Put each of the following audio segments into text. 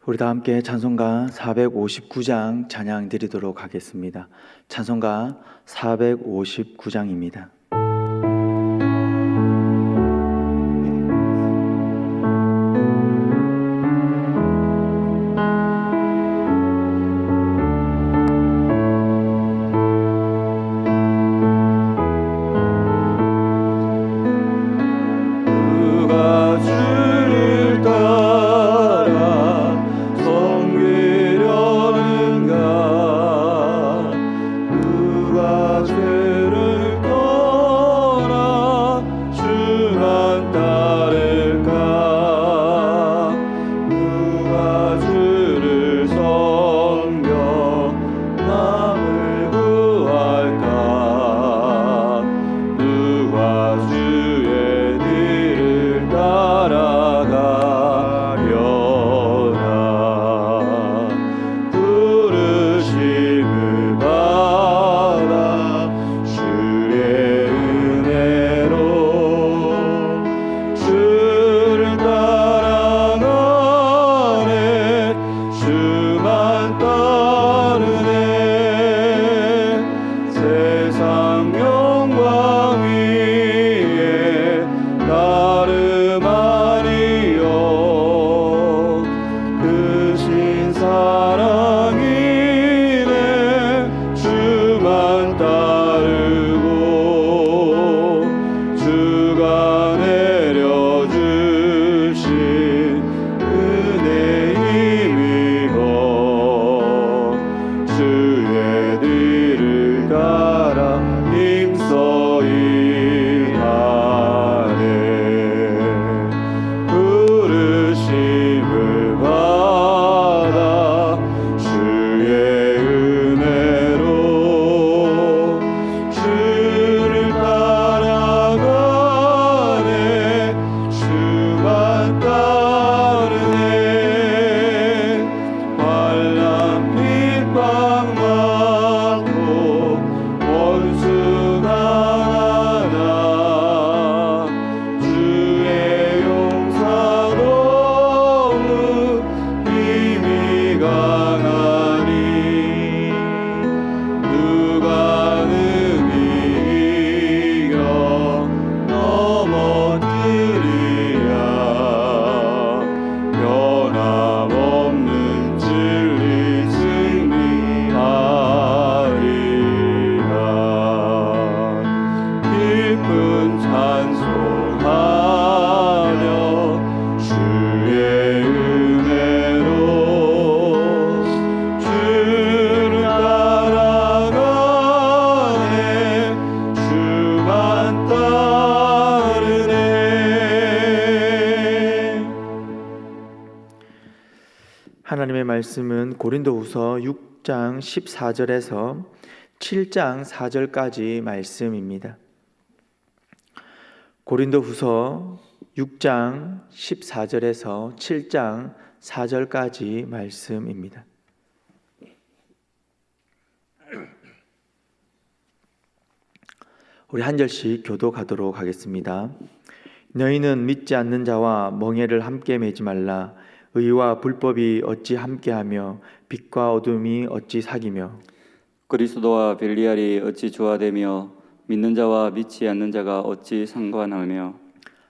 우리 다 함께 찬송가 459장 찬양 드리도록 하겠습니다. 찬송가 459장입니다. 하나님의 말씀은 고린도후서 6장 14절에서 7장 4절까지 말씀입니다. 고린도후서 6장 14절에서 7장 4절까지 말씀입니다. 우리 한 절씩 교독하도록 하겠습니다. 너희는 믿지 않는 자와 멍에를 함께 매지 말라. 의와 불법이 어찌 함께하며 빛과 어둠이 어찌 사귀며 그리스도와 벨리알이 어찌 조화되며 믿는 자와 믿지 않는 자가 어찌 상관하며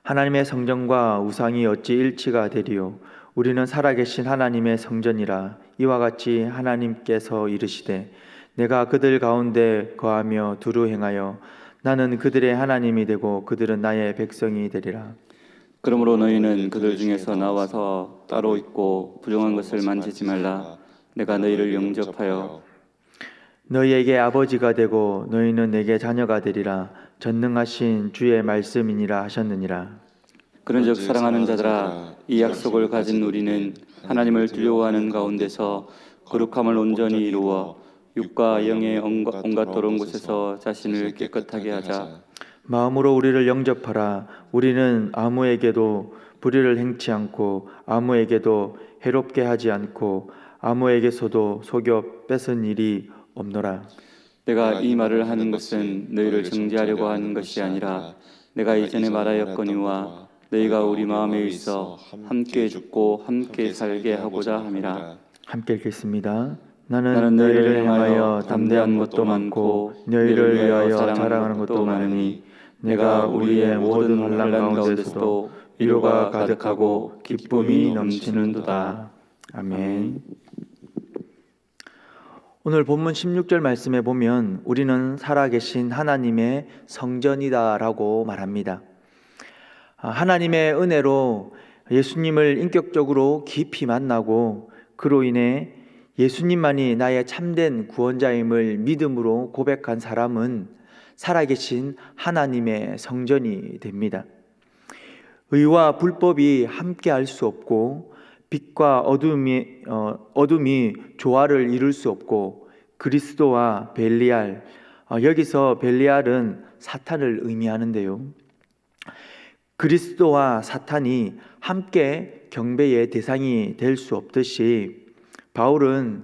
하나님의 성전과 우상이 어찌 일치가 되리요. 우리는 살아계신 하나님의 성전이라. 이와 같이 하나님께서 이르시되 내가 그들 가운데 거하며 두루 행하여 나는 그들의 하나님이 되고 그들은 나의 백성이 되리라. 그러므로 너희는 그들 중에서 나와서 따로 있고 부정한 것을 만지지 말라. 내가 너희를 영접하여 너희에게 아버지가 되고 너희는 내게 자녀가 되리라. 전능하신 주의 말씀이니라 하셨느니라. 그런즉 사랑하는 자들아, 이 약속을 가진 우리는 하나님을 두려워하는 가운데서 거룩함을 온전히 이루어 육과 영의 온갖 더러운 곳에서 자신을 깨끗하게 하자. 마음으로 우리를 영접하라. 우리는 아무에게도 불의를 행치 않고 아무에게도 해롭게 하지 않고 아무에게서도 속여 뺏은 일이 없노라. 내가 이 말을 하는 것은 너희를 정죄하려고 하는 것이 아니라 내가 이전에 말하였거니와 너희가 우리 마음에 있어 함께 죽고 함께 살게 하고자 함이라. 함께 읽겠습니다. 나는 나는 너희를 향하여 담대한 것도 많고 너희를 위하여 자랑하는 것도 많으니 내가 우리의 모든 환난 가운데서도 위로가 가득하고 기쁨이 넘치는도다. 아멘. 오늘 본문 16절 말씀에 보면 우리는 살아계신 하나님의 성전이다라고 말합니다. 하나님의 은혜로 예수님을 인격적으로 깊이 만나고 그로 인해 예수님만이 나의 참된 구원자임을 믿음으로 고백한 사람은 살아계신 하나님의 성전이 됩니다. 의와 불법이 함께 할 수 없고 빛과 어둠이 조화를 이룰 수 없고 그리스도와 벨리알, 여기서 벨리알은 사탄을 의미하는데요. 그리스도와 사탄이 함께 경배의 대상이 될 수 없듯이 바울은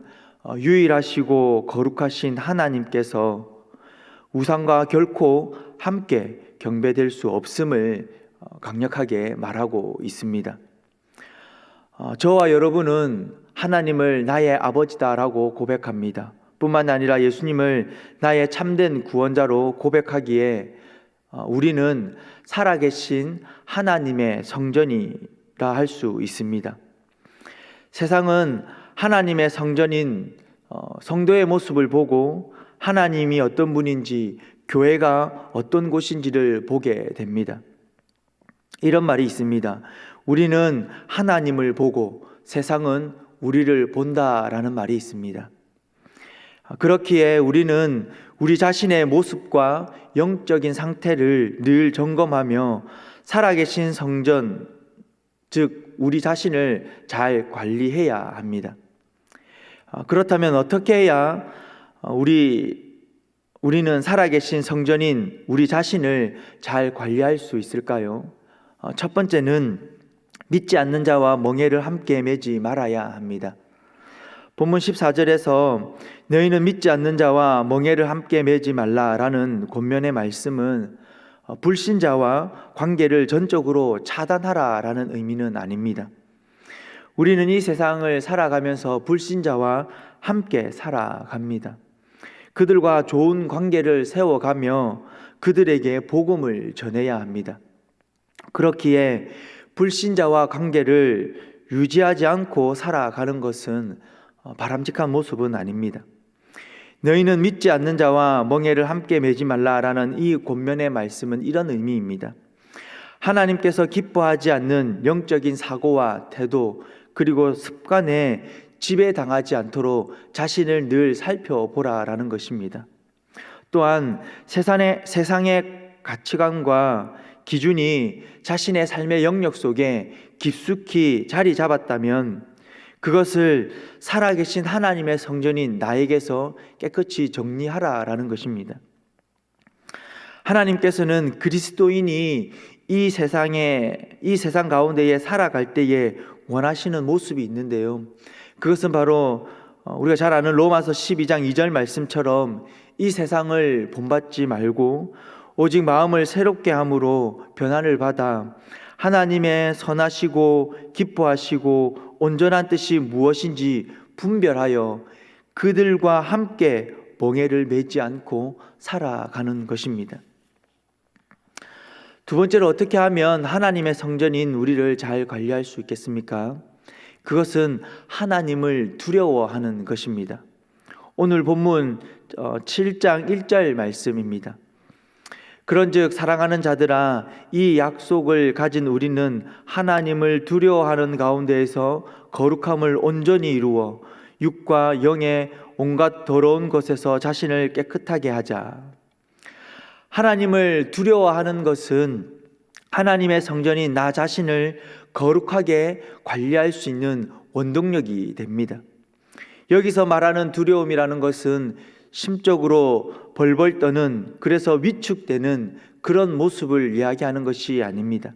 유일하시고 거룩하신 하나님께서 우상과 결코 함께 경배될 수 없음을 강력하게 말하고 있습니다. 저와 여러분은 하나님을 나의 아버지다라고 고백합니다. 뿐만 아니라 예수님을 나의 참된 구원자로 고백하기에 우리는 살아계신 하나님의 성전이라 할 수 있습니다. 세상은 하나님의 성전인 성도의 모습을 보고 하나님이 어떤 분인지, 교회가 어떤 곳인지를 보게 됩니다. 이런 말이 있습니다. 우리는 하나님을 보고 세상은 우리를 본다라는 말이 있습니다. 그렇기에 우리는 우리 자신의 모습과 영적인 상태를 늘 점검하며 살아계신 성전, 즉 우리 자신을 잘 관리해야 합니다. 그렇다면 어떻게 해야 우리는 살아계신 성전인 우리 자신을 잘 관리할 수 있을까요? 첫 번째는 믿지 않는 자와 멍에를 함께 매지 말아야 합니다. 본문 14절에서 너희는 믿지 않는 자와 멍에를 함께 매지 말라라는 권면의 말씀은 불신자와 관계를 전적으로 차단하라라는 의미는 아닙니다. 우리는 이 세상을 살아가면서 불신자와 함께 살아갑니다. 그들과 좋은 관계를 세워가며 그들에게 복음을 전해야 합니다. 그렇기에 불신자와 관계를 유지하지 않고 살아가는 것은 바람직한 모습은 아닙니다. 너희는 믿지 않는 자와 멍에를 함께 매지 말라라는 이 권면의 말씀은 이런 의미입니다. 하나님께서 기뻐하지 않는 영적인 사고와 태도 그리고 습관에 지배당하지 않도록 자신을 늘 살펴보라라는 것입니다. 또한 세상의 가치관과 기준이 자신의 삶의 영역 속에 깊숙이 자리 잡았다면 그것을 살아계신 하나님의 성전인 나에게서 깨끗이 정리하라라는 것입니다. 하나님께서는 그리스도인이 이 세상 가운데에 살아갈 때에 원하시는 모습이 있는데요. 그것은 바로 우리가 잘 아는 로마서 12장 2절 말씀처럼 이 세상을 본받지 말고 오직 마음을 새롭게 함으로 변화를 받아 하나님의 선하시고 기뻐하시고 온전한 뜻이 무엇인지 분별하여 그들과 함께 멍에를 매지 않고 살아가는 것입니다. 두 번째로 어떻게 하면 하나님의 성전인 우리를 잘 관리할 수 있겠습니까? 그것은 하나님을 두려워하는 것입니다. 오늘 본문 7장 1절 말씀입니다. 그런즉 사랑하는 자들아 이 약속을 가진 우리는 하나님을 두려워하는 가운데에서 거룩함을 온전히 이루어 육과 영의 온갖 더러운 것에서 자신을 깨끗하게 하자. 하나님을 두려워하는 것은 하나님의 성전인 나 자신을 거룩하게 관리할 수 있는 원동력이 됩니다. 여기서 말하는 두려움이라는 것은 심적으로 벌벌 떠는, 그래서 위축되는 그런 모습을 이야기하는 것이 아닙니다.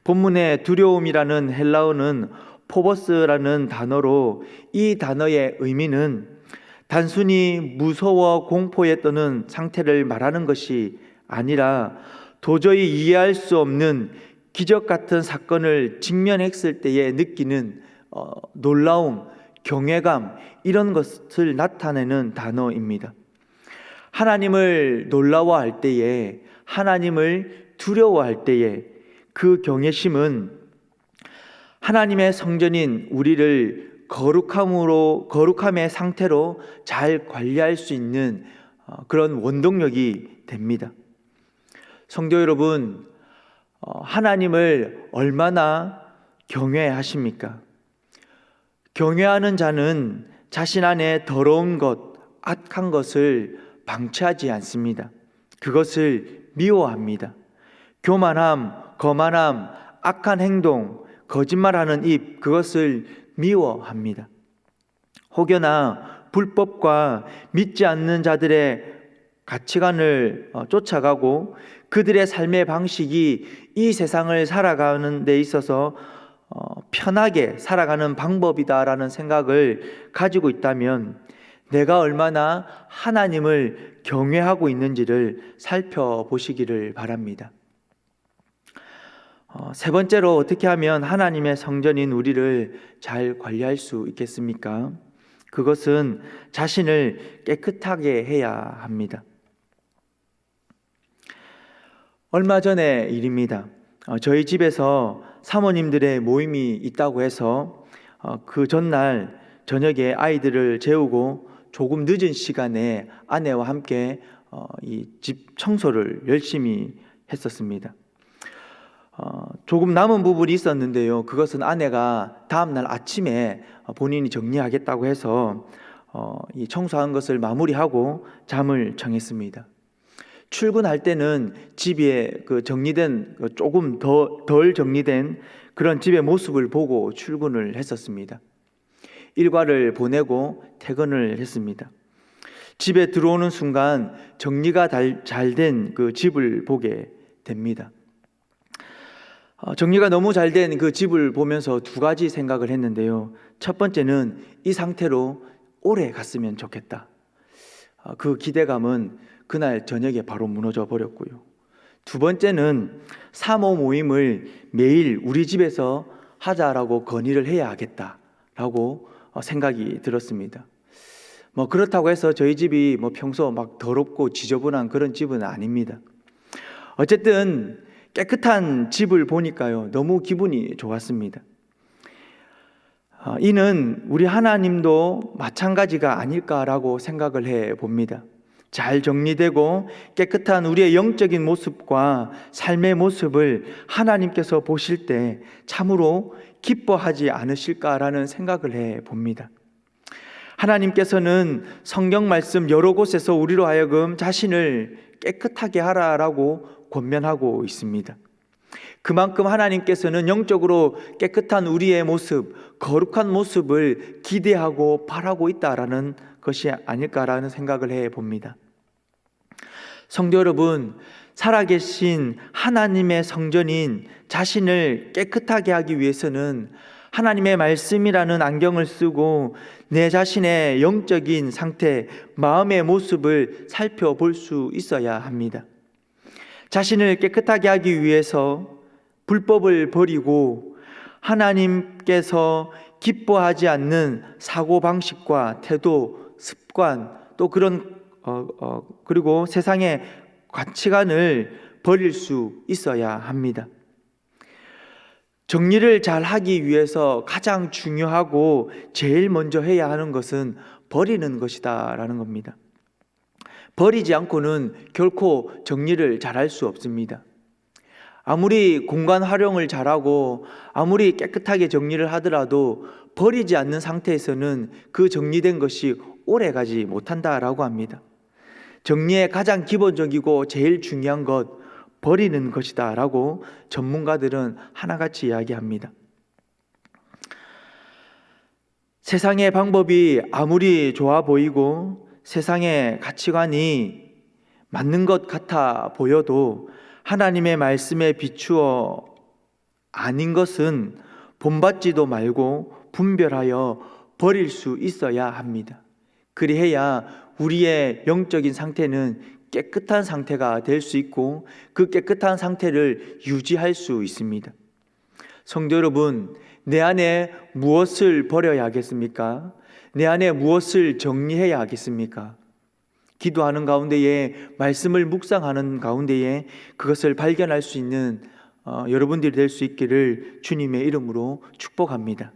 본문의 두려움이라는 헬라어는 포버스라는 단어로 이 단어의 의미는 단순히 무서워 공포에 떠는 상태를 말하는 것이 아니라 도저히 이해할 수 없는 기적 같은 사건을 직면했을 때에 느끼는 놀라움, 경외감, 이런 것을 나타내는 단어입니다. 하나님을 놀라워할 때에, 하나님을 두려워할 때에 그 경외심은 하나님의 성전인 우리를 거룩함의 상태로 잘 관리할 수 있는 그런 원동력이 됩니다. 성도 여러분, 하나님을 얼마나 경외하십니까? 경외하는 자는 자신 안에 더러운 것, 악한 것을 방치하지 않습니다. 그것을 미워합니다. 교만함, 거만함, 악한 행동, 거짓말하는 입, 그것을 미워합니다. 혹여나 불법과 믿지 않는 자들의 가치관을 쫓아가고 그들의 삶의 방식이 이 세상을 살아가는 데 있어서 편하게 살아가는 방법이다라는 생각을 가지고 있다면 내가 얼마나 하나님을 경외하고 있는지를 살펴보시기를 바랍니다. 세 번째로, 어떻게 하면 하나님의 성전인 우리를 잘 관리할 수 있겠습니까? 그것은 자신을 깨끗하게 해야 합니다. 얼마 전의 일입니다. 저희 집에서 사모님들의 모임이 있다고 해서 그 전날 저녁에 아이들을 재우고 조금 늦은 시간에 아내와 함께 이 집 청소를 열심히 했었습니다. 조금 남은 부분이 있었는데요. 그것은 아내가 다음날 아침에 본인이 정리하겠다고 해서 이 청소한 것을 마무리하고 잠을 청했습니다. 출근할 때는 집에 그 정리된, 조금 덜 정리된 그런 집의 모습을 보고 출근을 했었습니다. 일과를 보내고 퇴근을 했습니다. 집에 들어오는 순간 정리가 잘 된 그 집을 보게 됩니다. 정리가 너무 잘 된 그 집을 보면서 두 가지 생각을 했는데요. 첫 번째는 이 상태로 오래 갔으면 좋겠다. 그 기대감은 그날 저녁에 바로 무너져 버렸고요. 두 번째는 사모 모임을 매일 우리 집에서 하자라고 건의를 해야 하겠다라고 생각이 들었습니다. 그렇다고 해서 저희 집이 평소 막 더럽고 지저분한 그런 집은 아닙니다. 어쨌든 깨끗한 집을 보니까요, 너무 기분이 좋았습니다. 이는 우리 하나님도 마찬가지가 아닐까라고 생각을 해 봅니다. 잘 정리되고 깨끗한 우리의 영적인 모습과 삶의 모습을 하나님께서 보실 때 참으로 기뻐하지 않으실까라는 생각을 해 봅니다. 하나님께서는 성경 말씀 여러 곳에서 우리로 하여금 자신을 깨끗하게 하라라고 권면하고 있습니다. 그만큼 하나님께서는 영적으로 깨끗한 우리의 모습, 거룩한 모습을 기대하고 바라고 있다라는 것이 아닐까라는 생각을 해 봅니다. 성도 여러분, 살아계신 하나님의 성전인 자신을 깨끗하게 하기 위해서는 하나님의 말씀이라는 안경을 쓰고 내 자신의 영적인 상태, 마음의 모습을 살펴볼 수 있어야 합니다. 자신을 깨끗하게 하기 위해서 불법을 버리고 하나님께서 기뻐하지 않는 사고방식과 태도, 습관, 또 그리고 세상의 가치관을 버릴 수 있어야 합니다. 정리를 잘 하기 위해서 가장 중요하고 제일 먼저 해야 하는 것은 버리는 것이다라는 겁니다. 버리지 않고는 결코 정리를 잘할 수 없습니다. 아무리 공간 활용을 잘하고 아무리 깨끗하게 정리를 하더라도 버리지 않는 상태에서는 그 정리된 것이 오래가지 못한다라고 합니다. 정리의 가장 기본적이고 제일 중요한 것, 버리는 것이다 라고 전문가들은 하나같이 이야기합니다. 세상의 방법이 아무리 좋아 보이고 세상의 가치관이 맞는 것 같아 보여도 하나님의 말씀에 비추어 아닌 것은 본받지도 말고 분별하여 버릴 수 있어야 합니다. 그리해야 우리의 영적인 상태는 깨끗한 상태가 될 수 있고 그 깨끗한 상태를 유지할 수 있습니다. 성도 여러분, 내 안에 무엇을 버려야 하겠습니까? 내 안에 무엇을 정리해야 하겠습니까? 기도하는 가운데에, 말씀을 묵상하는 가운데에 그것을 발견할 수 있는 여러분들이 될 수 있기를 주님의 이름으로 축복합니다.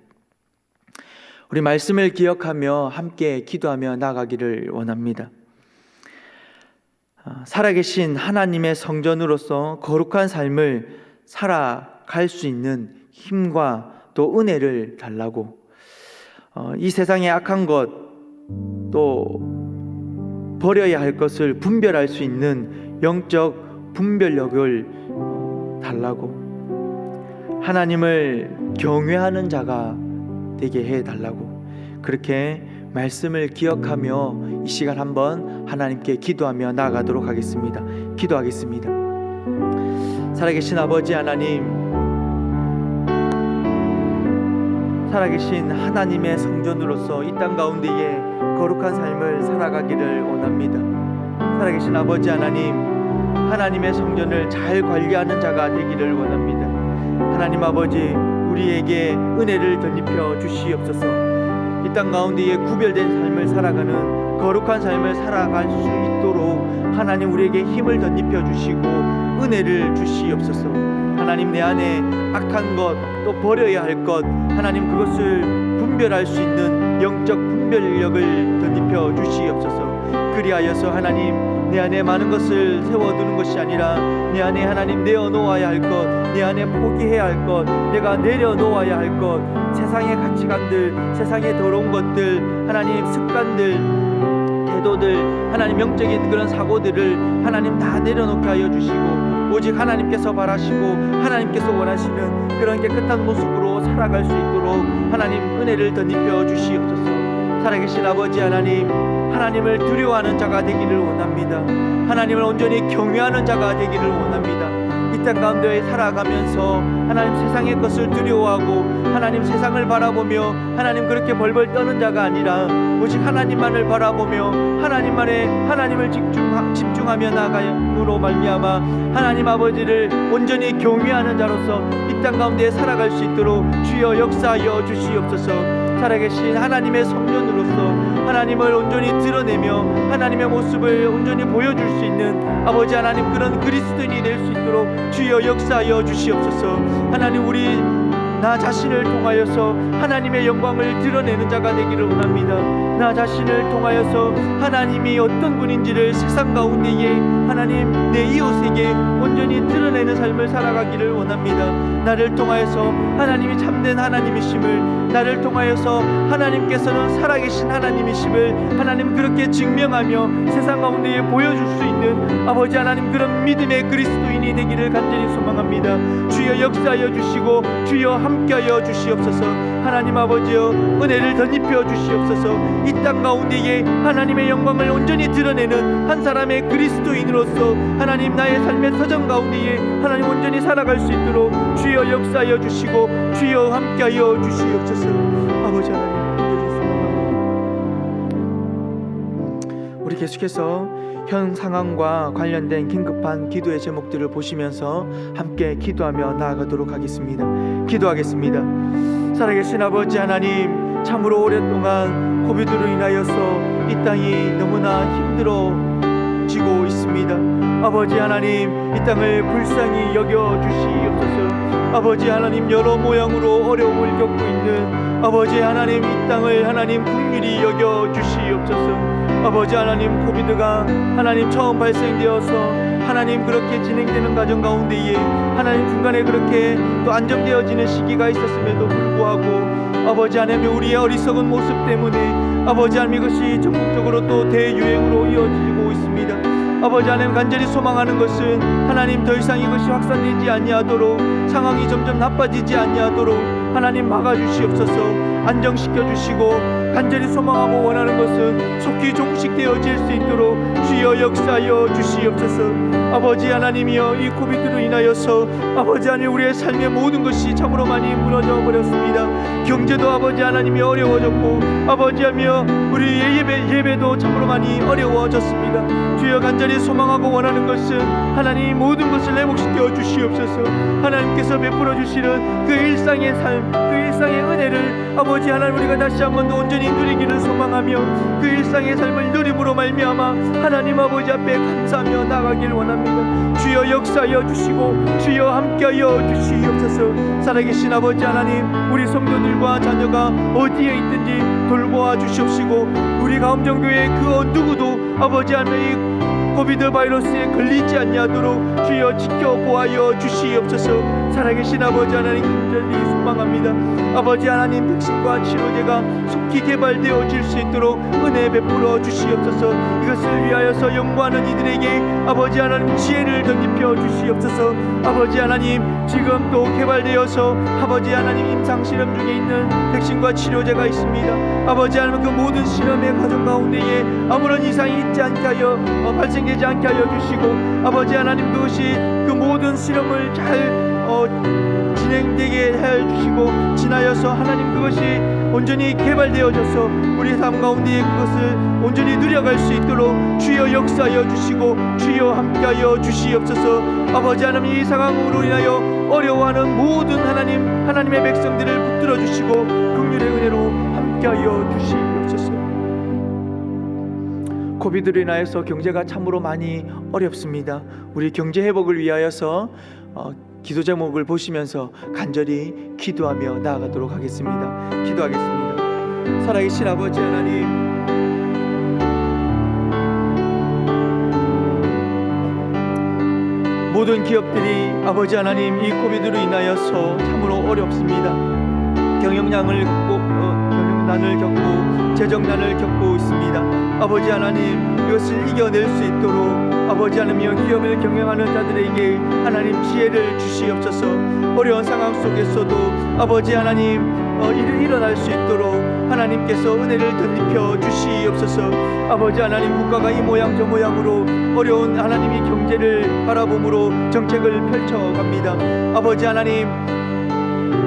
우리 말씀을 기억하며 함께 기도하며 나아가기를 원합니다. 살아계신 하나님의 성전으로서 거룩한 삶을 살아갈 수 있는 힘과 또 은혜를 달라고, 이 세상의 악한 것, 또 버려야 할 것을 분별할 수 있는 영적 분별력을 달라고, 하나님을 경외하는 자가 되게 해달라고, 그렇게 말씀을 기억하며 이 시간 한번 하나님께 기도하며 나아가도록 하겠습니다. 기도하겠습니다. 살아계신 아버지 하나님, 살아계신 하나님의 성전으로서 이 땅 가운데에 거룩한 삶을 살아가기를 원합니다. 살아계신 아버지 하나님, 하나님의 성전을 잘 관리하는 자가 되기를 원합니다. 하나님 아버지, 우리에게 은혜를 덧입혀 주시옵소서. 이 땅 가운데에 구별된 삶을 살아가는 거룩한 삶을 살아갈 수 있도록 하나님 우리에게 힘을 덧입혀 주시고 은혜를 주시옵소서. 하나님, 내 안에 악한 것, 또 버려야 할 것, 하나님 그것을 분별할 수 있는 영적 분별력을 덧입혀 주시옵소서. 그리하여서 하나님, 내 안에 많은 것을 세워두는 것이 아니라 내 안에 하나님 내어놓아야 할 것, 내 안에 포기해야 할 것, 내가 내려놓아야 할 것, 세상의 가치관들, 세상의 더러운 것들, 하나님 습관들, 태도들, 하나님 영적인 그런 사고들을 하나님 다 내려놓게 하여 주시고 오직 하나님께서 바라시고 하나님께서 원하시는 그런 깨끗한 모습으로 살아갈 수 있도록 하나님 은혜를 덧입혀 주시옵소서. 살아계신 아버지 하나님, 하나님을 두려워하는 자가 되기를 원합니다. 하나님을 온전히 경외하는 자가 되기를 원합니다. 이 땅 가운데 살아가면서 하나님 세상의 것을 두려워하고 하나님 세상을 바라보며 하나님 그렇게 벌벌 떠는 자가 아니라 오직 하나님만을 바라보며 하나님을 집중하며 나아감으로 말미암아 하나님 아버지를 온전히 경외하는 자로서 이 땅 가운데 살아갈 수 있도록 주여 역사하여 주시옵소서. 살아계신 하나님의 성전으로서 하나님을 온전히 드러내며 하나님의 모습을 온전히 보여줄 수 있는 아버지 하나님 그런 그리스도인이 될 수 있도록 주여 역사하여 주시옵소서. 하나님, 우리 나 자신을 통하여서 하나님의 영광을 드러내는 자가 되기를 원합니다. 나 자신을 통하여서 하나님이 어떤 분인지를 세상 가운데에 하나님 내 이웃에게 온전히 드러내는 삶을 살아가기를 원합니다. 나를 통하여서 하나님이 참된 하나님이심을, 나를 통하여서 하나님께서는 살아계신 하나님이심을 하나님 그렇게 증명하며 세상 가운데에 보여줄 수 있는 아버지 하나님 그런 믿음의 그리스도인이 되기를 간절히 소망합니다. 주여 역사하여 주시고 주여 함께하여 주시옵소서. 하나님 아버지여, 은혜를 덧입혀 주시옵소서. 이 땅 가운데에 하나님의 영광을 온전히 드러내는 한 사람의 그리스도인으로서 하나님 나의 삶의 터전 가운데에 하나님 온전히 살아갈 수 있도록 주여 역사하여 주시고 주여 함께하여 주시옵소서. 아버지 하나님 간절히 소망합니다. 우리 계속해서 현 상황과 관련된 긴급한 기도의 제목들을 보시면서 함께 기도하며 나아가도록 하겠습니다. 기도하겠습니다. 살아계신 아버지 하나님, 참으로 오랫동안 코비드로 인하여서 이 땅이 너무나 힘들어지고 있습니다. 아버지 하나님, 이 땅을 불쌍히 여겨 주시옵소서. 아버지 하나님, 여러 모양으로 어려움을 겪고 있는 아버지 하나님, 이 땅을 하나님 긍휼히 여겨 주시옵소서. 아버지 하나님, 코비드가 하나님 처음 발생되어서 하나님 그렇게 진행되는 과정 가운데에 하나님 중간에 그렇게 또 안정되어지는 시기가 있었음에도 불구하고 아버지 하나님, 우리의 어리석은 모습 때문에 아버지 하나님 이것이 전국적으로 또 대유행으로 이어지고 있습니다. 아버지 하나님, 간절히 소망하는 것은 하나님 더 이상 이것이 확산되지 아니하도록, 상황이 점점 나빠지지 아니하도록 하나님 막아주시옵소서. 안정시켜 주시고 간절히 소망하고 원하는 것은 속히 종식되어질 수 있도록 주여 역사하여 주시옵소서. 아버지 하나님이여, 이 코비드로 인하여서 아버지 하나님 우리의 삶의 모든 것이 참으로 많이 무너져 버렸습니다. 경제도 아버지 하나님이 어려워졌고 아버지 하며 우리 예배도 참으로 많이 어려워졌습니다. 주여 간절히 소망하고 원하는 것은 하나님 모든 것을 회복시켜 주시옵소서. 하나님께서 베풀어 주시는 그 일상의 삶, 그 일상의 은혜를 아버지 하나님 우리가 다시 한번 더 온전히 누리기를 소망하며 그 일상의 삶을 누림으로 말미암아 하나님 아버지 앞에 감사하며 나가기를 원합니다. 주여 역사하여 주시고 주여 함께하여 주시옵소서. 살아계신 아버지 하나님, 우리 성도들과 자녀가 어디에 있든지 돌보아 주시옵시고 우리 가음정교회 그 누구도 아버지 하나님 코비드 바이러스에 걸리지 아니하도록 주여 지켜보아여 주시옵소서. 살아계신 아버지 하나님 간절히 소망합니다. 아버지 하나님 백신과 치료제가 속히 개발되어질 수 있도록 은혜 베풀어 주시옵소서. 이것을 위하여서 연구하는 이들에게 아버지 하나님 지혜를 덧입혀 주시옵소서. 아버지 하나님 지금 또 개발되어서 아버지 하나님 임상실험 중에 있는 백신과 치료제가 있습니다. 아버지 하나님 그 모든 실험의 과정 가운데에 아무런 이상이 있지 않게 하여 발생되지 않게 하여 주시고 아버지 하나님 그것이 그 모든 실험을 잘 진행되게 해 주시고 지나여서 하나님 그것이 온전히 개발되어져서 우리 삶 가운데에 그것을 온전히 누려갈 수 있도록 주여 역사하여 주시고 주여 함께하여 주시옵소서. 아버지 하나님 이 상황으로 인하여 어려워하는 모든 하나님의 백성들을 붙들어 주시고 긍휼의 은혜로 함께하여 주시옵소서. 코비드로 인하여서 경제가 참으로 많이 어렵습니다. 우리 경제 회복을 위하여서 기도 제목을 보시면서 간절히 기도하며 나아가도록 하겠습니다. 기도하겠습니다. 살아계신 아버지 하나님, 모든 기업들이 아버지 하나님 이 코비드로 인하여서 참으로 어렵습니다. 경영난을 겪고 재정난을 겪고 있습니다. 아버지 하나님 이것을 이겨낼 수 있도록 아버지 하나님 기업을 경영하는 자들에게 하나님 지혜를 주시옵소서. 어려운 상황 속에서도 아버지 하나님 일어날 수 있도록 하나님께서 은혜를 덧입혀 주시옵소서. 아버지 하나님 국가가 이 모양 저 모양으로 어려운 하나님이 경제를 바라봄으로 정책을 펼쳐갑니다. 아버지 하나님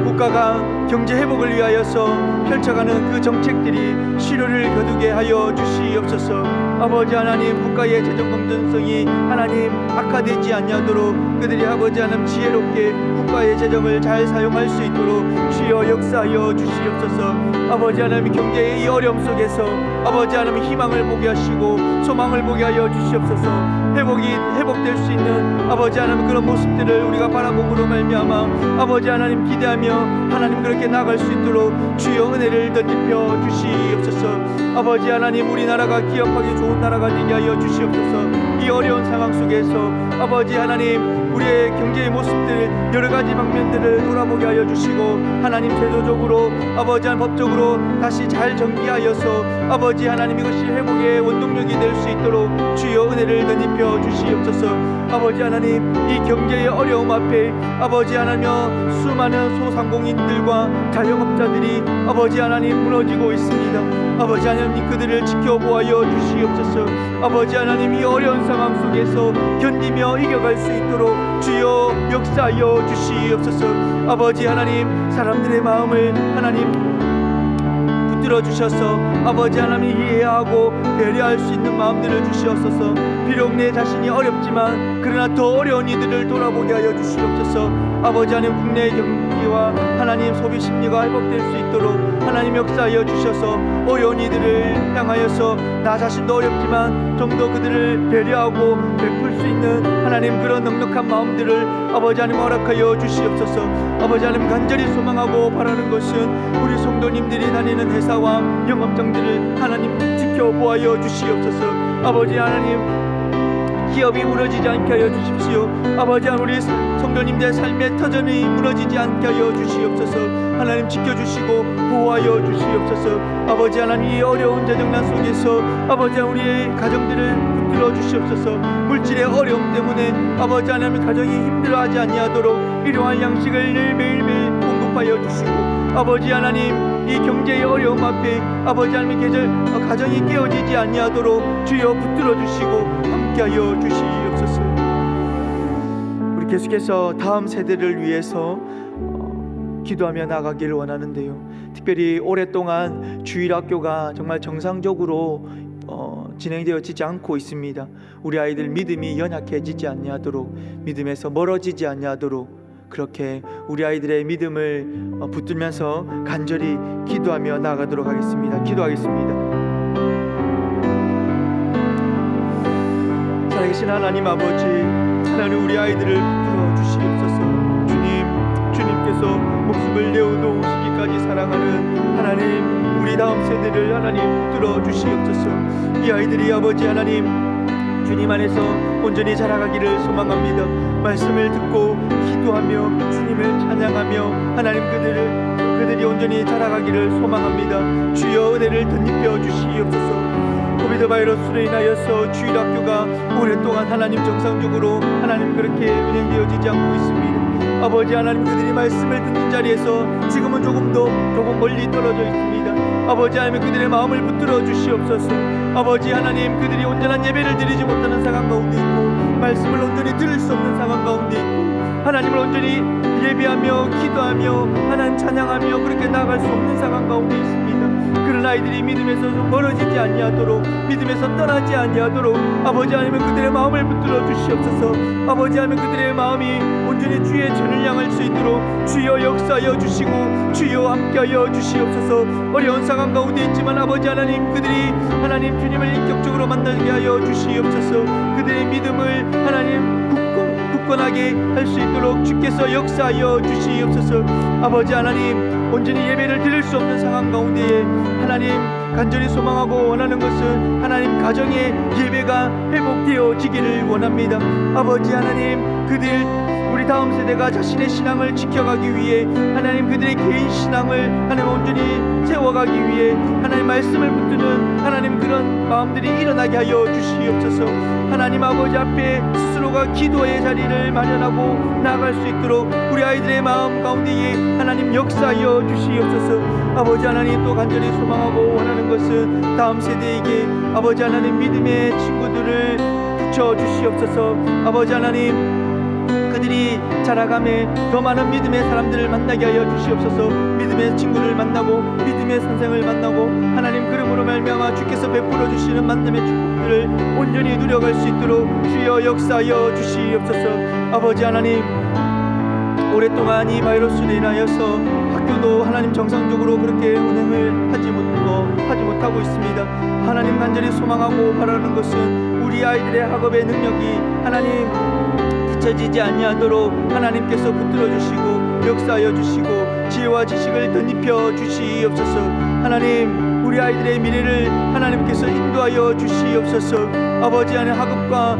국가가 경제 회복을 위하여서 펼쳐가는 그 정책들이 실효를 거두게 하여 주시옵소서. 아버지 하나님 국가의 재정 건전성이 하나님 악화되지 아니하도록 그들이 아버지 하나님 지혜롭게 국가의 재정을 잘 사용할 수 있도록 주여 역사하여 주시옵소서. 아버지 하나님 경제의 이 어려움 속에서 아버지 하나님 희망을 보게 하시고 소망을 보게 하여 주시옵소서. 회복될 수 있는 아버지 하나님 그런 모습들을 우리가 바라봄으로 말미암아 아버지 하나님 기대하며 하나님 그렇게 나아갈 수 있도록 주여 은혜를 덧입혀 주시옵소서. 아버지 하나님 우리나라가 기업하기 좋은 나라가 되게 하여 주시옵소서. 이 어려운 상황 속에서 아버지 하나님 우리의 경제의 모습들 여러 가지 방면들을 돌아보게 하여 주시고 하나님 제도적으로 아버지 하나님 법적으로 다시 잘 정비하여서 아버지 하나님 이것이 회복의 원동력이 될 수 있도록 주여 은혜를 덧입혀 주시옵소서. 아버지 하나님 이 경제의 어려움 앞에 아버지 하나님 수많은 소상공인들과 자영업자들이 아버지 하나님 무너지고 있습니다. 아버지 하나님 그들을 지켜보아여 주시옵소서. 아버지 하나님 이 어려운 상황 속에서 견디며 이겨갈 수 있도록 주여 역사하여 주시옵소서. 아버지 하나님 사람들의 마음을 하나님 붙들어 주셔서 아버지 하나님이 이해하고 배려할 수 있는 마음들을 주시옵소서. 비록 내 자신이 어렵지만 그러나 더 어려운 이들을 돌아보게 하여 주시옵소서. 아버지 하나님 국내 경기와 하나님 소비 심리가 회복될 수 있도록 하나님 역사하여 주셔서 어려운 이들을 향하여서 나 자신도 어렵지만 좀 더 그들을 배려하고 베풀 수 있는 하나님 그런 넉넉한 마음들을 아버지 하나님 허락하여 주시옵소서. 아버지 하나님 간절히 소망하고 바라는 것은 우리 성도님들이 다니는 회사와 영업장들을 하나님 지켜보아여 주시옵소서. 아버지 하나님 기업이 무너지지 않게 하여 주십시오. 아버지 하나님 우리 성도님들의 삶의 터전이 무너지지 않게 하여 주시옵소서. 하나님 지켜주시고 보호하여 주시옵소서. 아버지 하나님 이 어려운 재정난 속에서 아버지 하나님 우리의 가정들을 붙들어 주시옵소서. 물질의 어려움 때문에 아버지 하나님 가정이 힘들어하지 아니하도록 일용할 양식을 매일매일 공급하여 주시고 아버지 하나님 이 경제의 어려움 앞에 아버지 하나님 가정이 깨어지지 아니하도록 주여 붙들어 주시고 함께하여 주시옵소서. 계속해서 다음 세대를 위해서 기도하며 나가기를 원하는데요. 특별히 오랫동안 주일학교가 정말 정상적으로 진행되어지지 않고 있습니다. 우리 아이들 믿음이 연약해지지 않냐도록, 믿음에서 멀어지지 않냐도록 그렇게 우리 아이들의 믿음을 붙들면서 간절히 기도하며 나가도록 하겠습니다. 기도하겠습니다. 살아계신 하나님 아버지, 하나님 우리 아이들을 붙들어 주시옵소서. 주님께서 목숨을 내어놓으시기까지 사랑하는 하나님, 우리 다음 세대를 하나님 붙들어 주시옵소서. 이 아이들이 아버지 하나님 주님 안에서 온전히 자라가기를 소망합니다. 말씀을 듣고 기도하며 주님을 찬양하며 하나님 그들이 온전히 자라가기를 소망합니다. 주여 은혜를 덧입혀 주시옵소서. 코비드 바이러스로 인하여서 주일학교가 오랫동안 하나님 정상적으로 하나님 그렇게 운행되어지지 않고 있습니다. 아버지 하나님, 그들이 말씀을 듣는 자리에서 지금은 조금 멀리 떨어져 있습니다. 아버지 하나님, 그들의 마음을 붙들어 주시옵소서. 아버지 하나님, 그들이 온전한 예배를 드리지 못하는 상황 가운데 있고 말씀을 온전히 들을 수 없는 상황 가운데 있고 하나님을 온전히 예배하며 기도하며 하나님 찬양하며 그렇게 나아갈 수 없는 상황 가운데 있습니다. 그런 아이들이 믿음에서 멀어지지 아니하도록, 믿음에서 떠나지 아니하도록 아버지 하나님 그들의 마음을 붙들어 주시옵소서. 아버지 하나님, 그들의 마음이 온전히 주의 전을 향할 수 있도록 주여 역사하여 주시고 주여 함께하여 주시옵소서. 어려운 상황 가운데 있지만 아버지 하나님, 그들이 하나님 주님을 인격적으로 만나게 하여 주시옵소서. 그들의 믿음을 하나님 굳건하게 할 수 있도록 주께서 역사하여 주시옵소서. 아버지 하나님, 온전히 예배를 드릴 수 없는 상황 가운데에 하나님 간절히 소망하고 원하는 것은 하나님 가정의 예배가 회복되어지기를 원합니다. 아버지 하나님, 우리 다음 세대가 자신의 신앙을 지켜가기 위해 하나님 그들의 개인 신앙을 하나님 온전히 세워가기 위해 하나님 말씀을 붙드는 하나님 그런 마음들이 일어나게 하여 주시옵소서. 하나님 아버지 앞에 스스로가 기도의 자리를 마련하고 나아갈 수 있도록 우리 아이들의 마음 가운데에 하나님 역사하여 주시옵소서. 아버지 하나님, 또 간절히 소망하고 원하는 것은 다음 세대에게 아버지 하나님 믿음의 친구들을 붙여 주시옵소서. 아버지 하나님, 그들이 자라감에 더 많은 믿음의 사람들을 만나게 하여 주시옵소서. 믿음의 친구를 만나고 믿음의 선생을 만나고 하나님 그름으로 말미암아 주께서 베풀어 주시는 만남의 축복들을 온전히 누려갈 수 있도록 주여 역사하여 주시옵소서. 아버지 하나님, 오랫동안 이 바이러스로 인하여서 학교도 하나님 정상적으로 그렇게 운행을 하지 못하고 있습니다. 하나님 간절히 소망하고 바라는 것은 우리 아이들의 학업의 능력이 하나님 뒤처지지 아니하도록 하나님께서 붙들어 주시고 역사하여 주시고 지혜와 지식을 덧입혀 주시옵소서. 하나님, 우리 아이들의 미래를 하나님께서 인도하여 주시옵소서. 아버지 하나님, 학업과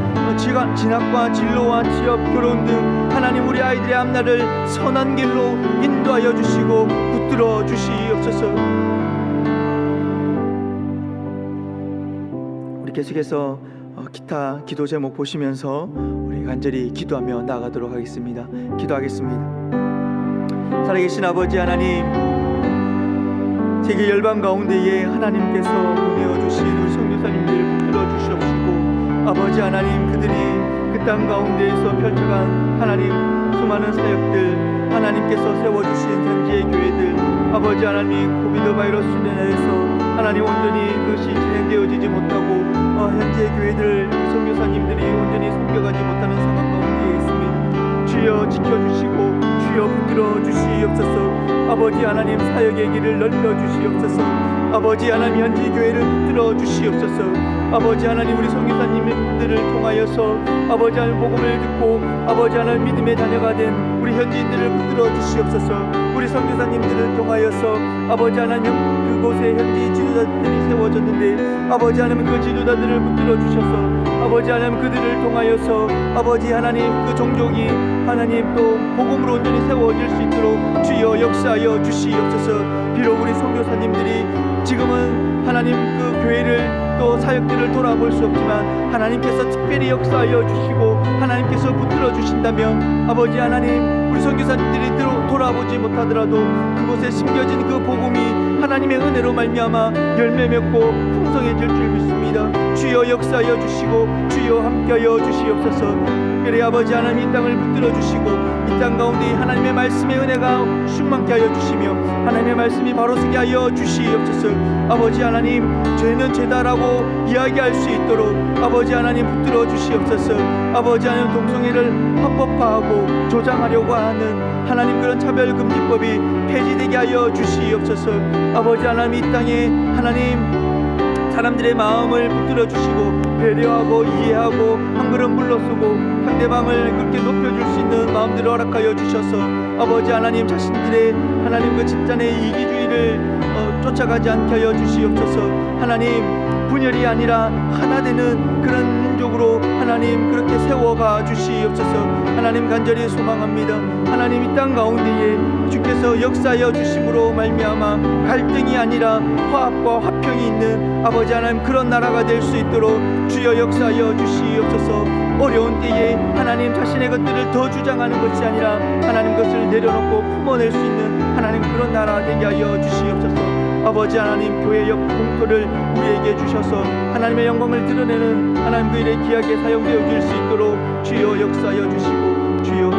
진학과 진로와 취업, 결혼 등 하나님 우리 아이들의 앞날을 선한 길로 인도하여 주시고 붙들어 주시옵소서. 우리 계속해서 기타 기도 제목 보시면서 우리 간절히 기도하며 나아가도록 하겠습니다. 기도하겠습니다. 살아계신 아버지 하나님, 세계 열방 가운데에 하나님께서 보내어주신 우리 선교사님들 붙들어 주시옵시고 아버지 하나님, 그들이 그 땅 가운데에서 펼쳐간 하나님 수많은 사역들, 하나님께서 세워주신 현지의 교회들, 아버지 하나님 코비드 바이러스로 인해서 하나님 온전히 그것이 진행되어지지 못하고 현지의 교회들 선교사님들이 온전히 섬겨가지 못하는 상황 가운데 있습니다. 주여 지켜주시고 주여 붙들어 주시옵소서. 아버지 하나님, 사역의 길을 넓혀 주시옵소서. 아버지 하나님, 현지 교회를 붙들어 주시옵소서. 아버지 하나님, 우리 선교사님들을 통하여서 아버지 하나님 복음을 듣고 아버지 하나님 믿음의 자녀가 된 우리 현지인들을 붙들어 주시옵소서. 우리 선교사님들을 통하여서 아버지 하나님 그곳에 현지 지도자들이 세워졌는데 아버지 하나님 그 지도자들을 붙들어 주셔서 아버지 하나님 그들을 통하여서 아버지 하나님 그 종족이 하나님 또 복음으로 온전히 세워질 수 있도록 주여 역사하여 주시옵소서. 비록 우리 선교사님들이 지금은 하나님 그 교회를 또 사역들을 돌아볼 수 없지만 하나님께서 특별히 역사하여 주시고 하나님께서 붙들어 주신다면 아버지 하나님 우리 선교사님들이 돌아보지 못하더라도 그곳에 심겨진 그 복음이 하나님의 은혜로 말미암아 열매 맺고 풍성해질 줄 믿습니다. 주여 역사하여 주시고 주여 함께하여 주시옵소서. 특별히 아버지 하나님 이 땅을 붙들어 주시고 이 땅 가운데 하나님의 말씀의 은혜가 충만케 하여 주시며 하나님의 말씀이 바로 서게 하여 주시옵소서. 아버지 하나님 죄는 죄다라고 이야기할 수 있도록 아버지 하나님 붙들어 주시옵소서. 아버지 하나님 동성애를 합법화하고 조장하려고 하는 하나님 그런 차별금지법이 폐지되게 하여 주시옵소서. 아버지 하나님 이 땅에 하나님 사람들의 마음을 붙들어 주시고 배려하고 이해하고 한 걸음 물러서고 상대방을 그렇게 높여줄 수 있는 마음들을 허락하여 주셔서 아버지 하나님 자신들의 하나님 그 집단의 이기주의를 쫓아가지 않게 하여 주시옵소서. 하나님 분열이 아니라 하나 되는 그런 민족으로 하나님 그렇게 세워가 주시옵소서. 하나님 간절히 소망합니다. 하나님 이 땅 가운데에 주께서 역사하여 주심으로 말미암아 갈등이 아니라 화합과 화평이 있는 아버지 하나님 그런 나라가 될 수 있도록 주여 역사하여 주시옵소서. 어려운 때에 하나님 자신의 것들을 더 주장하는 것이 아니라 하나님 것을 내려놓고 품어낼 수 있는 하나님 그런 나라 되게 하여 주시옵소서. 아버지 하나님 교회의 공토를 우리에게 주셔서 하나님의 영광을 드러내는 하나님 그 일에 귀하게 사용되어 줄 수 있도록 주여 역사하여 주시고 주여